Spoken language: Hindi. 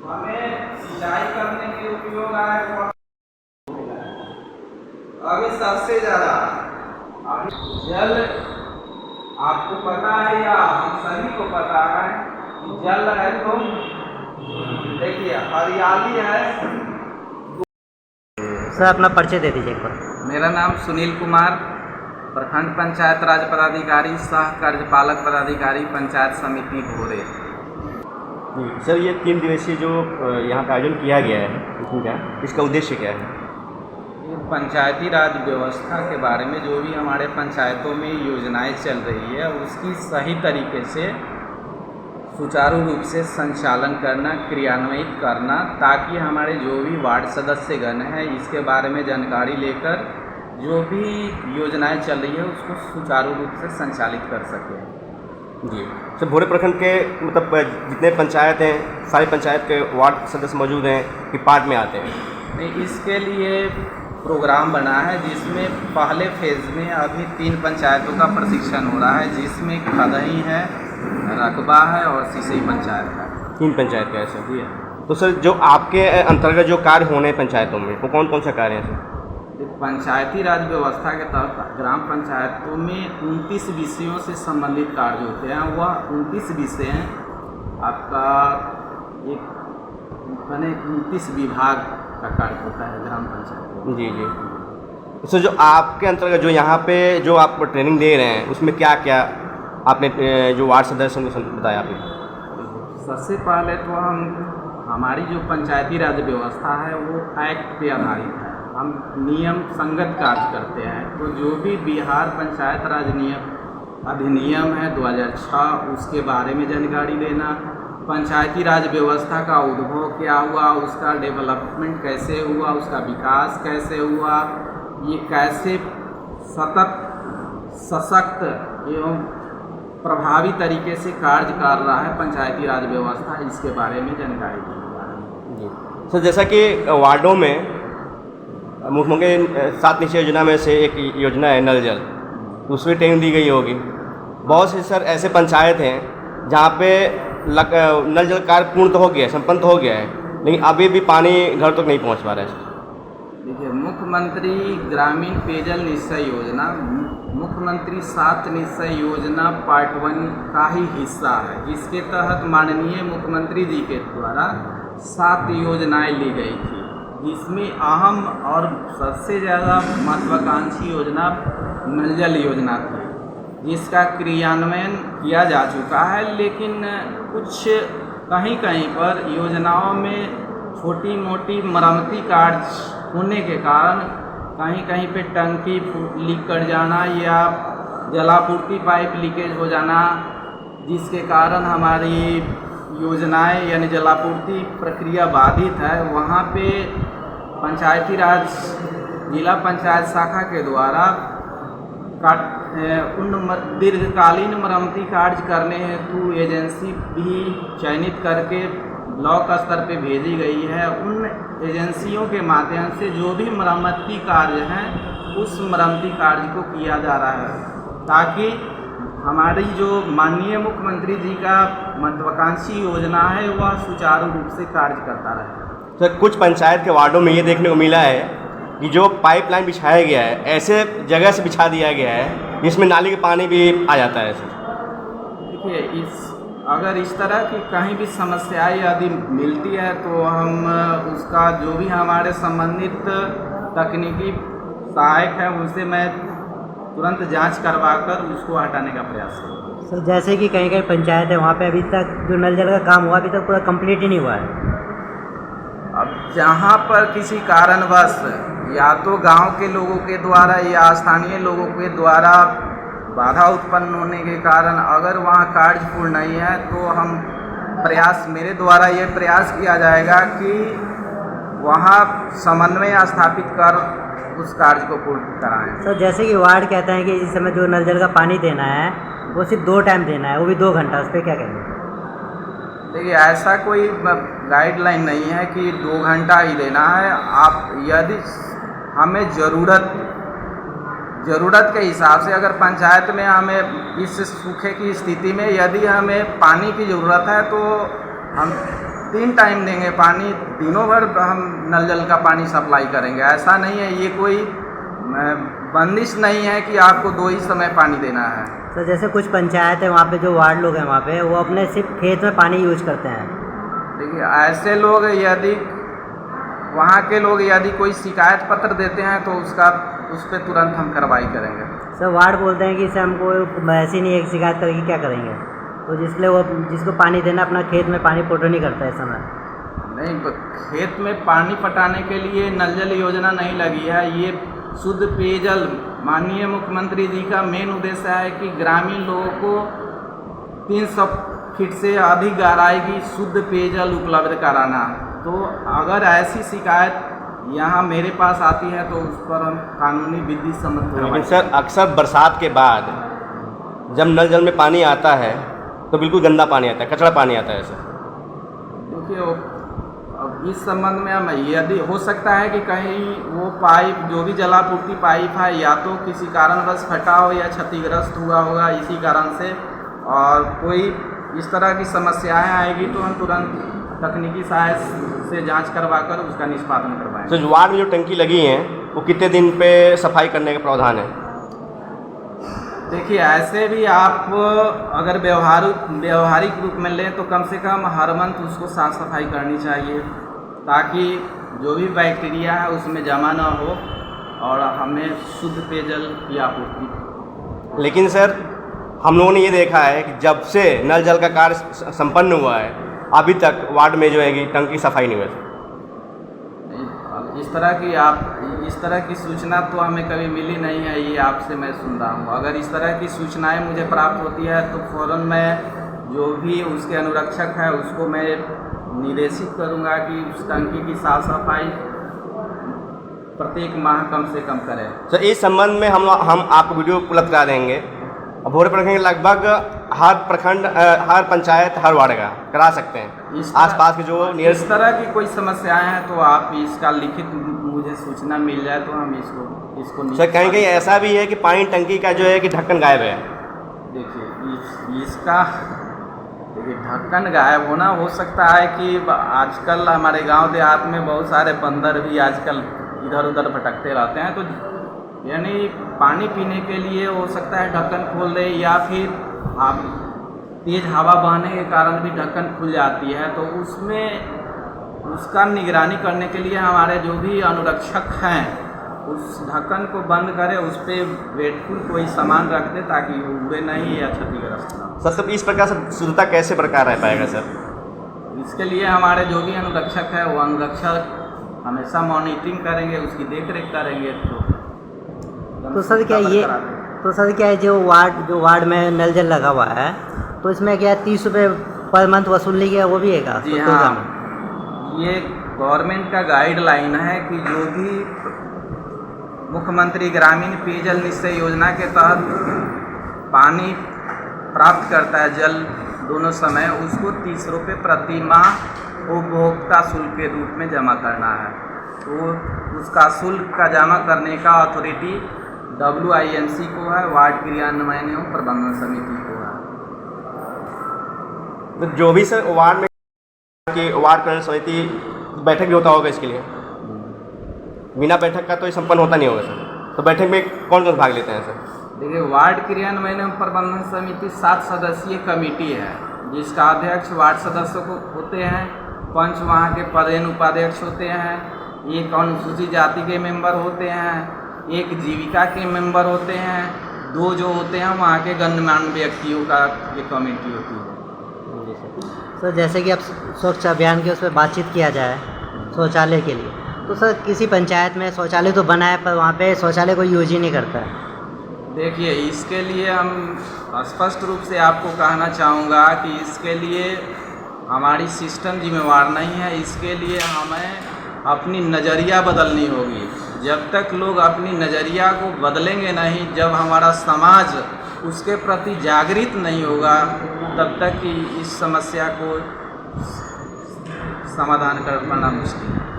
हमें सिंचाई करने के उपयोग आए वो अभी सबसे ज़्यादा अभी जल, आपको पता है या हम सभी को पता है कि जल है तो देखिए हरियाली है। सर अपना परिचय दे दीजिए एक बार। मेरा नाम सुनील कुमार, प्रखंड पंचायत राज पदाधिकारी, सह कार्यपालक पदाधिकारी, पंचायत समिति भोरे। सर ये 3 दिवसीय जो यहाँ का आयोजन किया गया है, इसमें क्या इसका उद्देश्य क्या है? ये पंचायती राज व्यवस्था के बारे में जो भी हमारे पंचायतों में योजनाएं चल रही है उसकी सही तरीके से सुचारू रूप से संचालन करना, क्रियान्वित करना, ताकि हमारे जो भी वार्ड सदस्यगण हैं इसके बारे में जानकारी लेकर जो भी योजनाएं चल रही है उसको सुचारू रूप से संचालित कर सकें। जी सर, भोरे प्रखंड के मतलब जितने पंचायत हैं सारी पंचायत के वार्ड सदस्य मौजूद हैं कि पार्ट में आते हैं? नहीं, इसके लिए प्रोग्राम बना है जिसमें पहले फेज़ में अभी 3 पंचायतों का प्रशिक्षण हो रहा है, जिसमें खदही है, रकबा है और सिसई पंचायत है। 3 पंचायत का है सर। जी तो सर जो आपके अंतर्गत जो कार्य होने हैं पंचायतों में वो कौन कौन सा कार्य है सर? पंचायती राज व्यवस्था के तहत ग्राम पंचायतों में 29 विषयों से संबंधित कार्य होते हैं। वह 29 विषय हैं, आपका एक बने 29 विभाग का कार्य होता है ग्राम पंचायत। जी जी सर, जो आपके अंतर्गत जो यहाँ पे जो आप ट्रेनिंग दे रहे हैं उसमें क्या क्या आपने जो वार्ड सदस्य को बताया आपने? सबसे पहले तो हमारी जो पंचायती राज व्यवस्था है वो एक्ट पे आधारित है। हम नियम संगत कार्य करते हैं, तो जो भी बिहार पंचायत राज नियम अधिनियम है 2006 उसके बारे में जानकारी देना, पंचायती राज व्यवस्था का उद्भव क्या हुआ, उसका डेवलपमेंट कैसे हुआ, उसका विकास कैसे हुआ, ये कैसे सशक्त एवं प्रभावी तरीके से कार्य कर रहा है पंचायती राज व्यवस्था, इसके बारे में जानकारी दी। जी सर, जैसा कि वार्डों में मुख्यमंत्री 7 निश्चय योजना में से एक योजना है नल जल, दूसरी ट्रेनिंग दी गई होगी। बहुत से सर ऐसे पंचायत हैं जहाँ पे नल जल कार्य पूर्ण तो हो गया है, संपन्न तो हो गया है, लेकिन अभी भी पानी घर तक नहीं पहुँच पा रहा है। देखिए, मुख्यमंत्री ग्रामीण पेयजल निश्चय योजना, मुख्यमंत्री 7 निश्चय योजना पार्ट 1 का ही हिस्सा है, जिसके तहत माननीय मुख्यमंत्री जी के द्वारा 7 योजनाएं ली गई थी, जिसमें अहम और सबसे ज़्यादा महत्वाकांक्षी योजना नल जल योजना थी, जिसका क्रियान्वयन किया जा चुका है। लेकिन कुछ कहीं कहीं पर योजनाओं में छोटी मोटी मरम्मती कार्य होने के कारण कहीं कहीं पे टंकी लीक कर जाना या जलापूर्ति पाइप लीकेज हो जाना, जिसके कारण हमारी योजनाएं यानी जलापूर्ति प्रक्रिया बाधित है। वहाँ पे पंचायती राज जिला पंचायत शाखा के द्वारा उन दीर्घकालीन मरम्मती कार्य करने हेतु एजेंसी भी चयनित करके ब्लॉक स्तर पे भेजी गई है। उन एजेंसियों के माध्यम से जो भी मरम्मती कार्य हैं उस मरम्मती कार्य को किया जा रहा है, ताकि हमारी जो माननीय मुख्यमंत्री जी का महत्वाकांक्षी योजना है वह सुचारू रूप से कार्य करता रहे। सर कुछ पंचायत के वार्डों में ये देखने को मिला है कि जो पाइपलाइन बिछाया गया है ऐसे जगह से बिछा दिया गया है जिसमें नाली का पानी भी आ जाता है। सर देखिए, अगर इस तरह की कहीं भी समस्याएं यदि मिलती है तो हम उसका जो भी हमारे संबंधित तकनीकी सहायक है उनसे मैं तुरंत जांच करवाकर उसको हटाने का प्रयास करूँगा। सर जैसे कि कहीं कहीं पंचायत है वहाँ पे अभी तक जो नल जल का काम हुआ अभी तक पूरा कंप्लीट ही नहीं हुआ है। अब जहाँ पर किसी कारणवश या तो गांव के लोगों के द्वारा या स्थानीय लोगों के द्वारा बाधा उत्पन्न होने के कारण अगर वहाँ कार्य पूर्ण नहीं है तो हम मेरे द्वारा ये प्रयास किया जाएगा कि वहाँ समन्वय स्थापित कर उस कार्य को पूर्ण कराएं। सर जैसे कि वार्ड कहते हैं कि इस समय जो नल जल का पानी देना है वो सिर्फ 2 टाइम देना है, वो भी 2 घंटा, उस पर क्या कहेंगे? देखिए, ऐसा कोई गाइडलाइन नहीं है कि 2 घंटा ही देना है। आप यदि हमें ज़रूरत के हिसाब से अगर पंचायत में हमें इस सूखे की स्थिति में यदि हमें पानी की ज़रूरत है तो हम 3 टाइम देंगे पानी, दिनों भर हम नल जल का पानी सप्लाई करेंगे। ऐसा नहीं है, ये कोई बंदिश नहीं है कि आपको 2 ही समय पानी देना है। तो जैसे कुछ पंचायत है वहाँ पे जो वार्ड लोग हैं वहाँ पे वो अपने सिर्फ खेत में पानी यूज करते हैं। देखिए ऐसे लोग यदि वहाँ के लोग यदि कोई शिकायत पत्र देते हैं तो उस पर तुरंत हम कार्रवाई करेंगे। सर वार्ड बोलते हैं कि इसे हमको ऐसी नहीं है, शिकायत करके क्या करेंगे? तो जिसको पानी देना अपना खेत में पानी पोटर नहीं करता है इस समय। नहीं, खेत में पानी पटाने के लिए नल जल योजना नहीं लगी है। ये शुद्ध पेयजल माननीय मुख्यमंत्री जी का मेन उद्देश्य है कि ग्रामीण लोगों को 300 फीट से अधिक गहराई की शुद्ध पेयजल उपलब्ध कराना। तो अगर ऐसी शिकायत यहाँ मेरे पास आती है तो उस पर हम कानूनी विधि सम्मत होगा। लेकिन सर अक्सर बरसात के बाद जब नल जल में पानी आता है तो बिल्कुल गंदा पानी आता है, कचरा पानी आता है सर। देखिए अब इस संबंध में हम यदि हो सकता है कि कहीं वो पाइप जो भी जलापूर्ति पाइप है या तो किसी कारणवश फटा हो या क्षतिग्रस्त हुआ होगा इसी कारण से, और कोई इस तरह की समस्याएं आएगी तो हम तुरंत तकनीकी सहायता से जांच करवाकर उसका निष्पादन करवाएंगे। तो जो वार्ड में जो टंकी लगी हैं वो कितने दिन पे सफाई करने का प्रावधान है? देखिए ऐसे भी आप अगर व्यवहारिक रूप में लें तो कम से कम हर मंथ उसको साफ़ सफाई करनी चाहिए ताकि जो भी बैक्टीरिया है उसमें जमा ना हो और हमें शुद्ध पेयजल की आपूर्ति। लेकिन सर हम लोगों ने ये देखा है कि जब से नल जल का कार्य संपन्न हुआ है अभी तक वार्ड में जो है कि टंकी सफाई नहीं हुई। इस तरह की सूचना तो हमें कभी मिली नहीं है, ये आपसे मैं सुन रहा हूँ। अगर इस तरह की सूचनाएं मुझे प्राप्त होती है तो फ़ौरन मैं जो भी उसके अनुरक्षक है उसको मैं निर्देशित करूँगा कि उस टंकी की साफ सफाई प्रत्येक माह कम से कम करें। सर इस संबंध में हम आपको वीडियो उपलब्ध करा देंगे। भोरे प्रखंड लगभग हर प्रखंड, हर पंचायत, हर वार्ड का करा सकते हैं। आसपास के जो इस तरह की कोई समस्याएं हैं तो आप इसका लिखित मुझे सूचना मिल जाए तो हम इसको सर कहीं ऐसा भी है कि पानी टंकी का जो है कि ढक्कन गायब है। देखिए इसका ढक्कन गायब होना हो सकता है कि आजकल हमारे गांव देहात में बहुत सारे बंदर भी आजकल इधर उधर भटकते रहते हैं, तो यानी पानी पीने के लिए हो सकता है ढक्कन खोल दे या फिर आप तेज़ हवा बहने के कारण भी ढक्कन खुल जाती है। तो उसमें उसका निगरानी करने के लिए हमारे जो भी अनुरक्षक हैं उस ढक्कन को बंद करें, उस पर वेटफुल कोई सामान रख दे ताकि वो उड़े नहीं या क्षतिग्रस्त ना। सर तब इस प्रकार से शुद्धता कैसे बरकरार रह पाएगा सर? इसके लिए हमारे जो भी अनुरक्षक है वो अनुरक्षक हमेशा मॉनिटरिंग करेंगे, उसकी देख रेख करेंगे। तो सर क्या है जो वार्ड में नल जल लगा हुआ है तो इसमें क्या 30 रुपये पर मंथ वसूल ली गया वो भी है का? जी हाँ, ये गवर्नमेंट का गाइडलाइन है कि जो भी मुख्यमंत्री ग्रामीण पेयजल निश्चय योजना के तहत पानी प्राप्त करता है जल दोनों समय, उसको 30 रुपये प्रति माह उपभोक्ता शुल्क के रूप में जमा करना है। तो उसका शुल्क का जमा करने का अथॉरिटी WIMC को है, वार्ड क्रियान्वयन एवं प्रबंधन समिति को है। तो जो भी सर वार्ड में की वार्ड क्रियान्वयन समिति बैठक भी होता होगा इसके लिए, बिना बैठक का तो ये संपन्न होता नहीं होगा सर। तो बैठक में कौन कौन भाग लेते हैं सर? देखिए वार्ड क्रियान्वयन एवं प्रबंधन समिति 7 सदस्यीय कमेटी है जिसका अध्यक्ष वार्ड सदस्यों को होते हैं, 5 वहाँ के पदेन उपाध्यक्ष होते हैं, 1 अनुसूचित जाति के मेंबर होते हैं, 1 जीविका के मेंबर होते हैं, 2 जो होते हैं वहाँ के गणमान्य व्यक्तियों का ये कमेटी होती है। सर जैसे कि अब स्वच्छ अभियान के उस पर बातचीत किया जाए शौचालय के लिए, तो सर किसी पंचायत में शौचालय तो बना है पर वहाँ पे शौचालय कोई यूज ही नहीं करता है। देखिए इसके लिए हम स्पष्ट रूप से आपको कहना चाहूँगा कि इसके लिए हमारी सिस्टम जिम्मेवार नहीं है। इसके लिए हमें अपनी नज़रिया बदलनी होगी। जब तक लोग अपनी नज़रिया को बदलेंगे नहीं, जब हमारा समाज उसके प्रति जागृत नहीं होगा, तब तक कि इस समस्या को समाधान कर पाना मुश्किल है।